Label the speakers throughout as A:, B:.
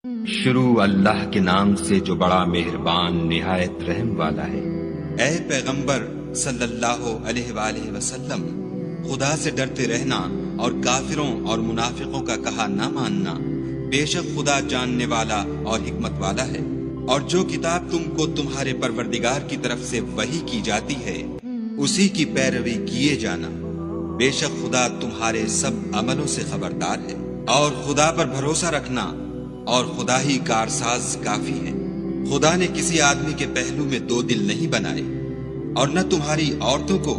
A: شروع اللہ کے نام سے جو بڑا مہربان نہایت رحم والا ہے۔
B: اے پیغمبر صلی اللہ علیہ وآلہ وسلم، خدا سے ڈرتے رہنا اور کافروں اور منافقوں کا کہا نہ ماننا۔ بے شک خدا جاننے والا اور حکمت والا ہے۔ اور جو کتاب تم کو تمہارے پروردگار کی طرف سے وحی کی جاتی ہے اسی کی پیروی کیے جانا۔ بے شک خدا تمہارے سب عملوں سے خبردار ہے۔ اور خدا پر بھروسہ رکھنا اور خدا ہی کارساز کافی ہے۔ خدا نے کسی آدمی کے پہلو میں دو دل نہیں بنائے، اور نہ تمہاری عورتوں کو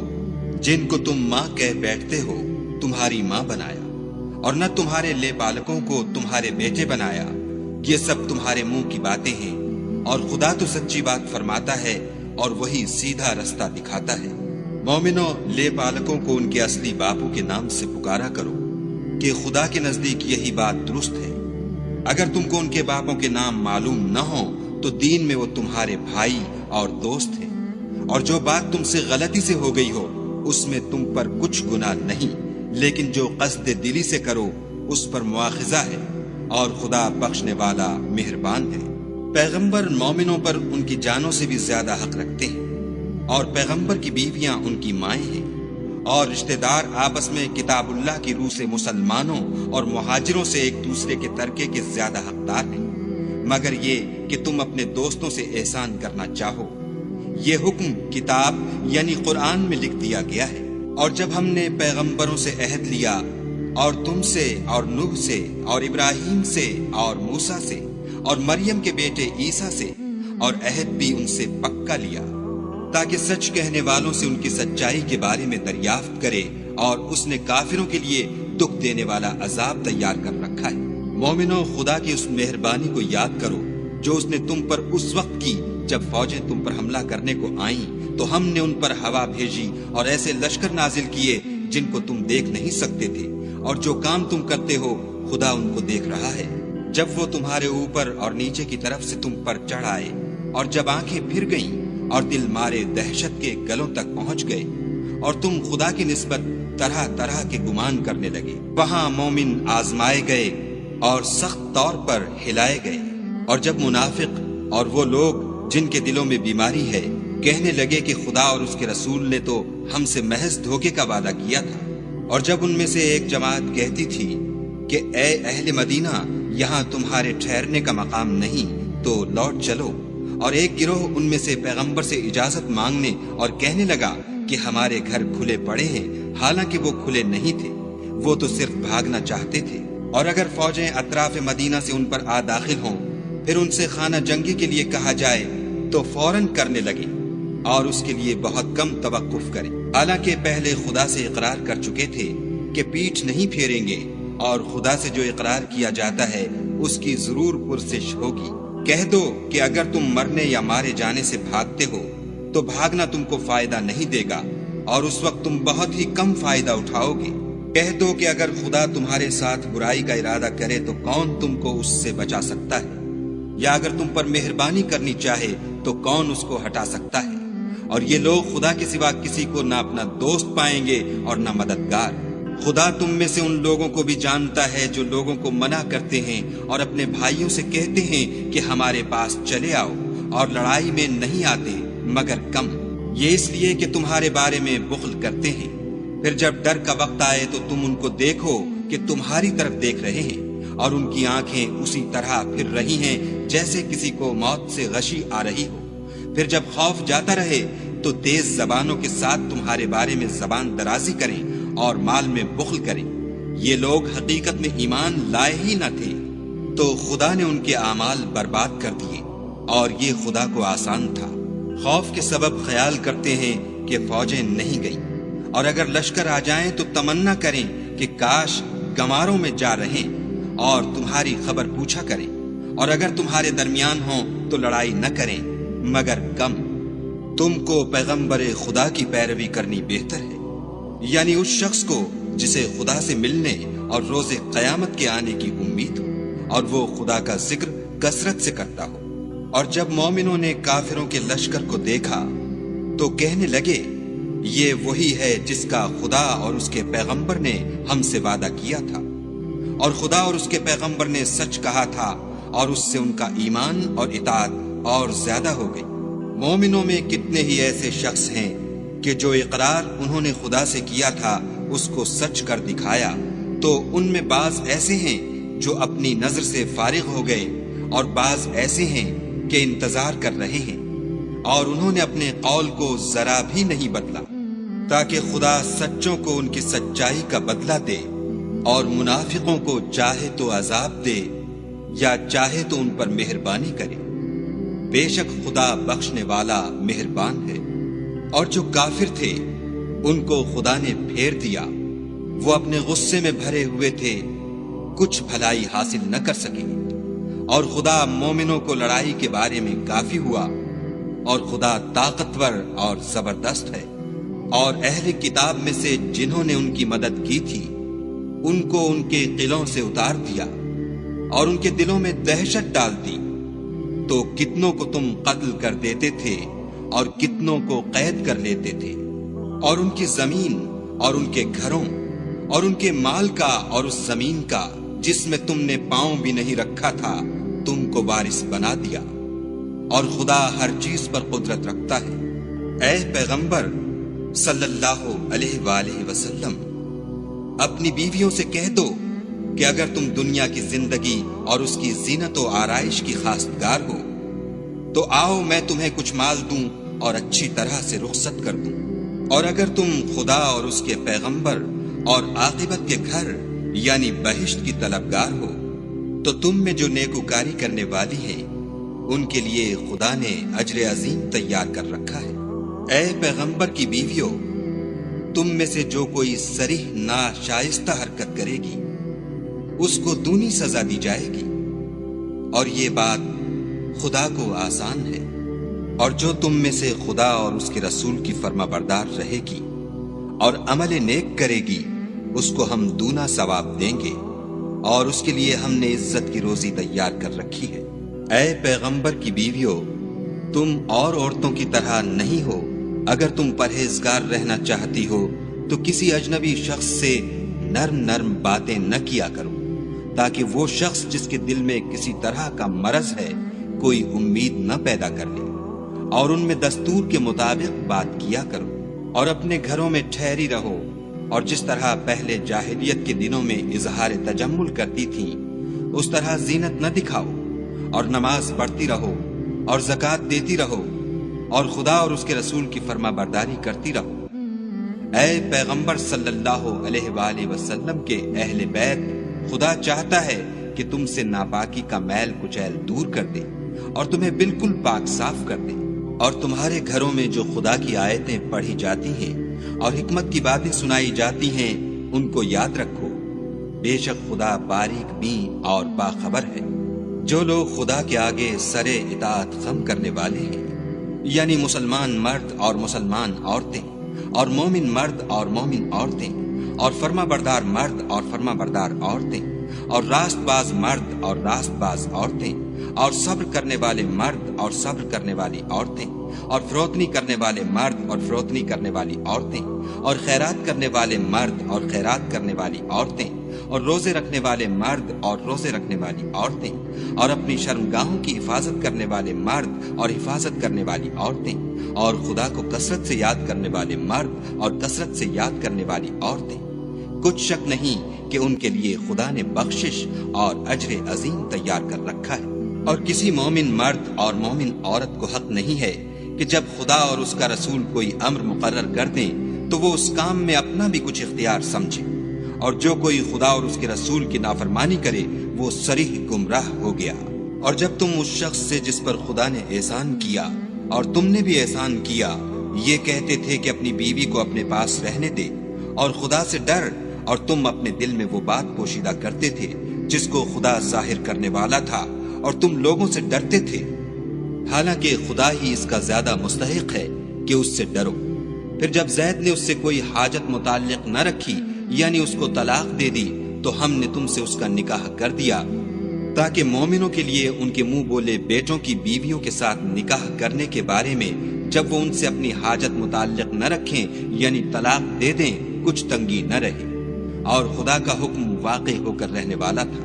B: جن کو تم ماں کہہ بیٹھتے ہو تمہاری ماں بنایا، اور نہ تمہارے لے بالکوں کو تمہارے بیٹے بنایا۔ یہ سب تمہارے منہ کی باتیں ہیں، اور خدا تو سچی بات فرماتا ہے اور وہی سیدھا رستہ دکھاتا ہے۔ مومنوں، لے بالکوں کو ان کے اصلی باپو کے نام سے پکارا کرو کہ خدا کے نزدیک یہی بات درست ہے۔ اگر تم کو ان کے باپوں کے نام معلوم نہ ہو تو دین میں وہ تمہارے بھائی اور دوست ہیں، اور جو بات تم سے غلطی سے ہو گئی ہو اس میں تم پر کچھ گناہ نہیں، لیکن جو قصد دلی سے کرو اس پر مواخذہ ہے، اور خدا بخشنے والا مہربان ہے۔ پیغمبر مومنوں پر ان کی جانوں سے بھی زیادہ حق رکھتے ہیں، اور پیغمبر کی بیویاں ان کی مائیں ہیں، اور رشتہ دار آپس میں کتاب اللہ کی روح سے مسلمانوں اور مہاجروں سے ایک دوسرے کے ترکے کے زیادہ حقدار ہیں، مگر یہ کہ تم اپنے دوستوں سے احسان کرنا چاہو۔ یہ حکم کتاب یعنی قرآن میں لکھ دیا گیا ہے۔ اور جب ہم نے پیغمبروں سے عہد لیا، اور تم سے اور نوح سے اور ابراہیم سے اور موسیٰ سے اور مریم کے بیٹے عیسیٰ سے، اور عہد بھی ان سے پکا لیا، تاکہ سچ کہنے والوں سے ان کی سچائی کے بارے میں دریافت کرے، اور اس نے کافروں کے لیے دکھ دینے والا عذاب تیار کر رکھا ہے۔ مومنوں، خدا کی اس مہربانی کو یاد کرو جو اس نے تم پر اس وقت کی جب فوجیں تم پر حملہ کرنے کو آئیں تو ہم نے ان پر ہوا بھیجی اور ایسے لشکر نازل کیے جن کو تم دیکھ نہیں سکتے تھے، اور جو کام تم کرتے ہو خدا ان کو دیکھ رہا ہے۔ جب وہ تمہارے اوپر اور نیچے کی طرف سے تم پر چڑھ آئے، اور جب آنکھیں پھر گئیں اور دل مارے دہشت کے گلوں تک پہنچ گئے، اور تم خدا کی نسبت طرح طرح کے گمان کرنے لگے، وہاں مومن آزمائے گئے اور سخت طور پر ہلائے گئے۔ اور جب منافق اور وہ لوگ جن کے دلوں میں بیماری ہے کہنے لگے کہ خدا اور اس کے رسول نے تو ہم سے محض دھوکے کا وعدہ کیا تھا، اور جب ان میں سے ایک جماعت کہتی تھی کہ اے اہل مدینہ، یہاں تمہارے ٹھہرنے کا مقام نہیں، تو لوٹ چلو، اور ایک گروہ ان میں سے پیغمبر سے اجازت مانگنے اور کہنے لگا کہ ہمارے گھر کھلے پڑے ہیں، حالانکہ وہ کھلے نہیں تھے، وہ تو صرف بھاگنا چاہتے تھے۔ اور اگر فوجیں اطراف مدینہ سے ان پر آ داخل ہوں، پھر ان سے خانہ جنگی کے لیے کہا جائے تو فوراً کرنے لگے، اور اس کے لیے بہت کم توقف کریں، حالانکہ پہلے خدا سے اقرار کر چکے تھے کہ پیٹھ نہیں پھیریں گے، اور خدا سے جو اقرار کیا جاتا ہے اس کی ضرور پرسش ہوگی۔ کہہ دو کہ اگر تم مرنے یا مارے جانے سے بھاگتے ہو تو بھاگنا تم کو فائدہ نہیں دے گا، اور اس وقت تم بہت ہی کم فائدہ اٹھاؤ گے۔ کہہ دو کہ اگر خدا تمہارے ساتھ برائی کا ارادہ کرے تو کون تم کو اس سے بچا سکتا ہے، یا اگر تم پر مہربانی کرنی چاہے تو کون اس کو ہٹا سکتا ہے۔ اور یہ لوگ خدا کے سوا کسی کو نہ اپنا دوست پائیں گے اور نہ مددگار۔ خدا تم میں سے ان لوگوں کو بھی جانتا ہے جو لوگوں کو منع کرتے ہیں اور اپنے بھائیوں سے کہتے ہیں کہ ہمارے پاس چلے آؤ، اور لڑائی میں نہیں آتے مگر کم، یہ اس لیے کہ تمہارے بارے میں بخل کرتے ہیں۔ پھر جب ڈر کا وقت آئے تو تم ان کو دیکھو کہ تمہاری طرف دیکھ رہے ہیں، اور ان کی آنکھیں اسی طرح پھر رہی ہیں جیسے کسی کو موت سے غشی آ رہی ہو۔ پھر جب خوف جاتا رہے تو تیز زبانوں کے ساتھ تمہارے بارے میں زبان درازی کریں اور مال میں بخل کریں۔ یہ لوگ حقیقت میں ایمان لائے ہی نہ تھے، تو خدا نے ان کے اعمال برباد کر دیے، اور یہ خدا کو آسان تھا۔ خوف کے سبب خیال کرتے ہیں کہ فوجیں نہیں گئیں، اور اگر لشکر آ جائیں تو تمنا کریں کہ کاش گماروں میں جا رہیں، اور تمہاری خبر پوچھا کریں، اور اگر تمہارے درمیان ہوں تو لڑائی نہ کریں مگر کم۔ تم کو پیغمبر خدا کی پیروی کرنی بہتر ہے، یعنی اس شخص کو جسے خدا سے ملنے اور روز قیامت کے آنے کی امید ہو، اور وہ خدا کا ذکر کثرت سے کرتا ہو۔ اور جب مومنوں نے کافروں کے لشکر کو دیکھا تو کہنے لگے یہ وہی ہے جس کا خدا اور اس کے پیغمبر نے ہم سے وعدہ کیا تھا، اور خدا اور اس کے پیغمبر نے سچ کہا تھا، اور اس سے ان کا ایمان اور اطاعت اور زیادہ ہو گئی۔ مومنوں میں کتنے ہی ایسے شخص ہیں کہ جو اقرار انہوں نے خدا سے کیا تھا اس کو سچ کر دکھایا، تو ان میں بعض ایسے ہیں جو اپنی نظر سے فارغ ہو گئے اور بعض ایسے ہیں کہ انتظار کر رہے ہیں، اور انہوں نے اپنے قول کو ذرا بھی نہیں بدلا، تاکہ خدا سچوں کو ان کی سچائی کا بدلہ دے اور منافقوں کو چاہے تو عذاب دے یا چاہے تو ان پر مہربانی کرے۔ بے شک خدا بخشنے والا مہربان ہے۔ اور جو کافر تھے ان کو خدا نے پھیر دیا، وہ اپنے غصے میں بھرے ہوئے تھے، کچھ بھلائی حاصل نہ کر سکے، اور خدا مومنوں کو لڑائی کے بارے میں کافی ہوا، اور خدا طاقتور اور زبردست ہے۔ اور اہل کتاب میں سے جنہوں نے ان کی مدد کی تھی ان کو ان کے قلعوں سے اتار دیا اور ان کے دلوں میں دہشت ڈال دی، تو کتنوں کو تم قتل کر دیتے تھے اور کتنوں کو قید کر لیتے تھے، اور ان کی زمین اور ان کے گھروں اور ان کے مال کا اور اس زمین کا جس میں تم نے پاؤں بھی نہیں رکھا تھا تم کو وارث بنا دیا، اور خدا ہر چیز پر قدرت رکھتا ہے۔ اے پیغمبر صلی اللہ علیہ وآلہ وسلم، اپنی بیویوں سے کہہ دو کہ اگر تم دنیا کی زندگی اور اس کی زینت و آرائش کی خواستگار ہو تو آؤ میں تمہیں کچھ مال دوں اور اچھی طرح سے رخصت کر دوں، اور اگر تم خدا اور اس کے پیغمبر اور عاقبت کے گھر یعنی بہشت کی طلبگار ہو تو تم میں جو نیکوکاری کرنے والی ہیں ان کے لیے خدا نے اجر عظیم تیار کر رکھا ہے۔ اے پیغمبر کی بیویوں، تم میں سے جو کوئی صریح ناشائستہ حرکت کرے گی اس کو دونی سزا دی جائے گی، اور یہ بات خدا کو آسان ہے۔ اور جو تم میں سے خدا اور اس کے رسول کی فرما بردار رہے گی اور عمل نیک کرے گی اس کو ہم دونا ثواب دیں گے، اور اس کے لیے ہم نے عزت کی روزی تیار کر رکھی ہے۔ اے پیغمبر کی بیویوں، تم اور عورتوں کی طرح نہیں ہو۔ اگر تم پرہیزگار رہنا چاہتی ہو تو کسی اجنبی شخص سے نرم نرم باتیں نہ کیا کرو، تاکہ وہ شخص جس کے دل میں کسی طرح کا مرض ہے کوئی امید نہ پیدا کر لے، اور ان میں دستور کے مطابق بات کیا کرو، اور اپنے گھروں میں ٹھہری رہو، اور جس طرح پہلے جاہلیت کے دنوں میں اظہار تجمل کرتی تھیں اس طرح زینت نہ دکھاؤ، اور نماز پڑھتی رہو اور زکوٰۃ دیتی رہو، اور خدا اور اس کے رسول کی فرما برداری کرتی رہو۔ اے پیغمبر صلی اللہ علیہ وآلہ وسلم کے اہل بیت، خدا چاہتا ہے کہ تم سے ناپاکی کا میل کچیل دور کر دے اور تمہیں بالکل پاک صاف کر دے، اور تمہارے گھروں میں جو خدا کی آیتیں پڑھی جاتی ہیں اور حکمت کی باتیں سنائی جاتی ہیں ان کو یاد رکھو، بے شک خدا باریک بین اور باخبر ہے۔ جو لوگ خدا کے آگے سر اطاعت خم کرنے والے ہیں، یعنی مسلمان مرد اور مسلمان عورتیں، اور مومن مرد اور مومن عورتیں، اور فرما بردار مرد اور فرما بردار عورتیں، اور راست باز مرد اور راست باز عورتیں، اور صبر کرنے والے مرد اور صبر کرنے والی عورتیں، اور فروتنی کرنے والے مرد اور فروتنی کرنے والی عورتیں، اور خیرات کرنے والے مرد اور خیرات کرنے والی عورتیں، اور روزے رکھنے والے مرد اور روزے رکھنے والی عورتیں، اور اپنی شرمگاہوں کی حفاظت کرنے والے مرد اور حفاظت کرنے والی عورتیں، اور خدا کو کثرت سے یاد کرنے والے مرد اور کثرت سے یاد کرنے والی عورتیں۔ کچھ شک نہیں کہ ان کے لیے خدا نے بخشش اور اجر عظیم تیار کر رکھا ہے۔ اور کسی مومن مرد اور مومن عورت کو حق نہیں ہے کہ جب خدا اور اس کا رسول کوئی امر مقرر کر دیں تو وہ اس کام میں اپنا بھی کچھ اختیار سمجھے، اور جو کوئی خدا اور اس کے رسول کی نافرمانی کرے وہ صریح گمراہ ہو گیا۔ اور جب تم اس شخص سے جس پر خدا نے احسان کیا اور تم نے بھی احسان کیا یہ کہتے تھے کہ اپنی بیوی کو اپنے پاس رہنے دے اور خدا سے ڈر، اور تم اپنے دل میں وہ بات پوشیدہ کرتے تھے جس کو خدا ظاہر کرنے والا تھا اور تم لوگوں سے ڈرتے تھے، حالانکہ خدا ہی اس کا زیادہ مستحق ہے کہ اس سے ڈرو۔ پھر جب زید نے اس سے کوئی حاجت متعلق نہ رکھی یعنی اس کو طلاق دے دی تو ہم نے تم سے اس کا نکاح کر دیا تاکہ مومنوں کے لیے ان کے منہ بولے بیٹوں کی بیویوں کے ساتھ نکاح کرنے کے بارے میں جب وہ ان سے اپنی حاجت متعلق نہ رکھیں یعنی طلاق دے دیں کچھ تنگی نہ رہے، اور خدا کا حکم واقع ہو کر رہنے والا تھا۔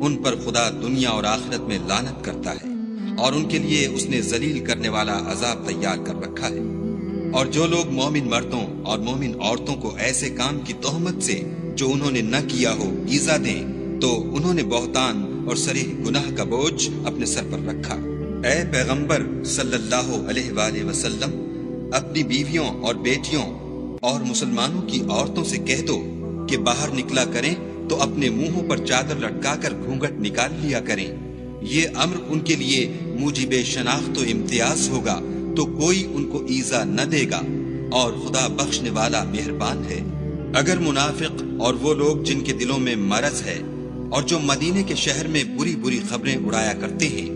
B: ان پر خدا دنیا اور آخرت میں لعنت کرتا ہے اور ان کے لیے اس نے ذلیل کرنے والا عذاب تیار کر رکھا ہے۔ اور جو لوگ مومن مردوں اور مومن عورتوں کو ایسے کام کی تہمت سے جو انہوں نے نہ کیا ہو ایذا دیں تو انہوں نے بہتان اور صریح گناہ کا بوجھ اپنے سر پر رکھا۔ اے پیغمبر صلی اللہ علیہ وآلہ وسلم، اپنی بیویوں اور بیٹیوں اور مسلمانوں کی عورتوں سے کہہ دو کہ باہر نکلا کریں تو اپنے منہوں پر چادر لٹکا کر گھونگھٹ نکال لیا کریں۔ یہ امر ان کے لیے موجب شناخت و امتیاز ہوگا تو کوئی ان کو ایذا نہ دے گا، اور خدا بخشنے والا مہربان ہے۔ اگر منافق اور وہ لوگ جن کے دلوں میں مرض ہے اور جو مدینے کے شہر میں بری بری خبریں اڑایا کرتے ہیں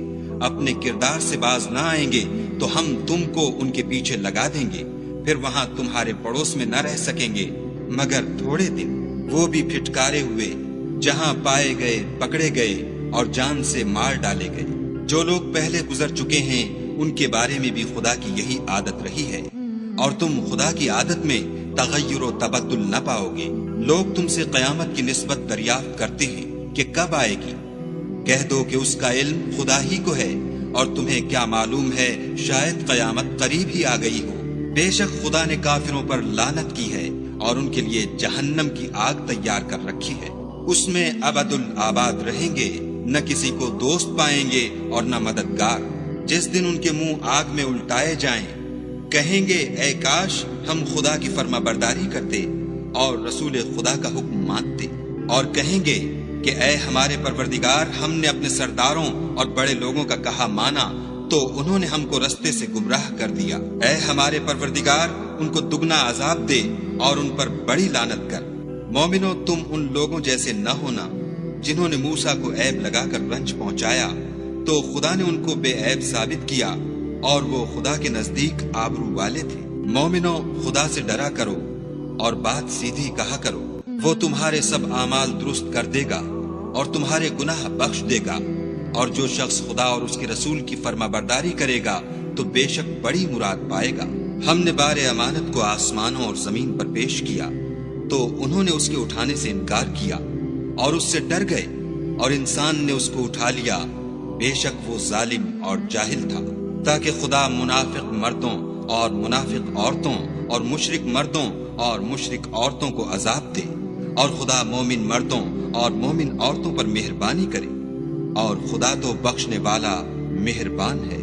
B: اپنے کردار سے باز نہ آئیں گے تو ہم تم کو ان کے پیچھے لگا دیں گے، پھر وہاں تمہارے پڑوس میں نہ رہ سکیں گے مگر تھوڑے دن، وہ بھی پھٹکارے ہوئے، جہاں پائے گئے پکڑے گئے اور جان سے مار ڈالے گئے۔ جو لوگ پہلے گزر چکے ہیں ان کے بارے میں بھی خدا کی یہی عادت رہی ہے، اور تم خدا کی عادت میں تغیر و تبدل نہ پاؤ گے۔ لوگ تم سے قیامت کی نسبت دریافت کرتے ہیں کہ کب آئے گی؟ کہہ دو کہ اس کا علم خدا ہی کو ہے، اور تمہیں کیا معلوم ہے شاید قیامت قریب ہی آ گئی ہو۔ بے شک خدا نے کافروں پر لعنت کی ہے اور ان کے لیے جہنم کی آگ تیار کر رکھی ہے، اس میں ابد الآباد رہیں گے، نہ کسی کو دوست پائیں گے اور نہ مددگار۔ جس دن ان کے منہ آگ میں الٹائے جائیں کہیں گے اے کاش ہم خدا کی فرما برداری کرتے اور رسول خدا کا حکم مانتے، اور کہیں گے کہ اے ہمارے پروردگار، ہم نے اپنے سرداروں اور بڑے لوگوں کا کہا مانا تو انہوں نے ہم کو رستے سے گمراہ کر دیا۔ اے ہمارے پروردگار، ان کو دگنا عذاب دے اور ان پر بڑی لعنت کر۔ مومنو، تم ان لوگوں جیسے نہ ہونا جنہوں نے موسیٰ کو عیب لگا کر رنج پہنچایا تو خدا نے ان کو بے عیب ثابت کیا اور وہ خدا کے نزدیک آبرو والے تھے۔ مومنو، خدا سے ڈرا کرو اور بات سیدھی کہا کرو، وہ تمہارے سب اعمال درست کر دے گا اور تمہارے گناہ بخش دے گا، اور جو شخص خدا اور اس کے رسول کی فرما برداری کرے گا تو بے شک بڑی مراد پائے گا۔ ہم نے بار امانت کو آسمانوں اور زمین پر پیش کیا تو انہوں نے اس کے اٹھانے سے انکار کیا اور اس سے ڈر گئے، اور انسان نے اس کو اٹھا لیا، بے شک وہ ظالم اور جاہل تھا، تاکہ خدا منافق مردوں اور منافق عورتوں اور مشرک مردوں اور مشرک عورتوں کو عذاب دے، اور خدا مومن مردوں اور مومن عورتوں پر مہربانی کرے، اور خدا تو بخشنے والا مہربان ہے۔